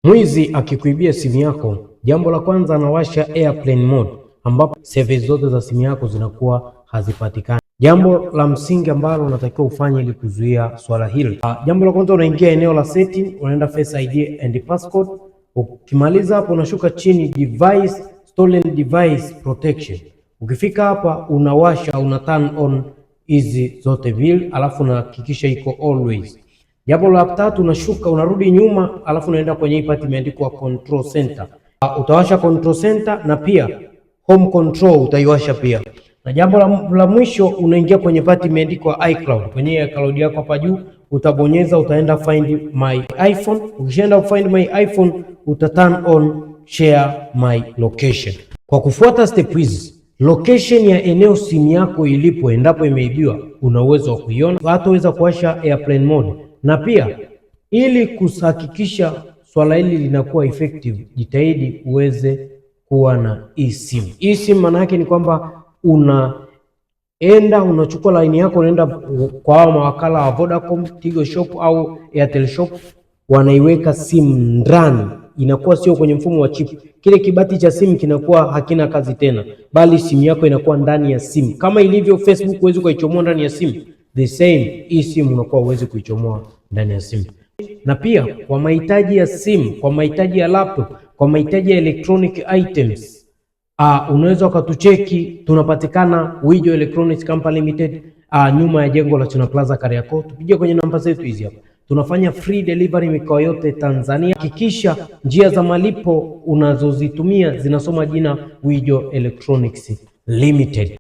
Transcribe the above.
Mwizi akikuibia simu yako, jambo la kwanza anawasha airplane mode, ambapo service zote za simu yako zinakuwa hazipatikani. Jambo la msingi ambalo unatakiwa ufanye ili kuzuia swala hili, jambo la kwanza unaingia eneo la setting, unaenda Face ID and passcode. Ukimaliza hapo unashuka chini device stolen device protection. Ukifika hapa unawasha, una turn on hizi zote vile, alafu unahakikisha iko always. Jambo la tatu unashuka, unarudi nyuma, alafu unaenda kwenye hii part imeandikwa control center. Utawasha control center na pia home control utaiwasha pia. Na jambo la mwisho unaingia kwenye part imeandikwa iCloud. Kwenye iCloud yako hapa juu utabonyeza, utaenda find my iPhone. Ukishaenda find my iPhone uta turn on share my location. Kwa kufuata step hizi, location ya eneo simu yako ilipo endapo imeibiwa una uwezo wa kuiona. Hataweza kuwasha airplane mode. Na pia ili kuhakikisha swala hili linakuwa effective, jitahidi uweze kuwa na eSIM. eSIM maana yake ni kwamba unaenda unachukua line yako, unaenda kwa mawakala wa Vodacom, Tigo Shop au Airtel Shop, wanaiweka simu ndani, inakuwa sio kwenye mfumo wa chip. Kile kibati cha simu kinakuwa hakina kazi tena, bali simu yako inakuwa ndani ya simu. Kama ilivyo Facebook huwezi kuichomoa ndani ya simu, the same eSIM unakuwa huwezi kuichomoa ndani ya simu. Na pia kwa mahitaji ya simu, kwa mahitaji ya laptop, kwa mahitaji ya electronic items, unaweza ukatucheki. Tunapatikana Wijo Electronics Company Limited, nyuma ya jengo la China Plaza Kariakoo. Tupige kwenye namba zetu hizi hapa. Tunafanya free delivery mikoa yote Tanzania. Hakikisha njia za malipo unazozitumia zinasoma jina Wijo Electronics Limited.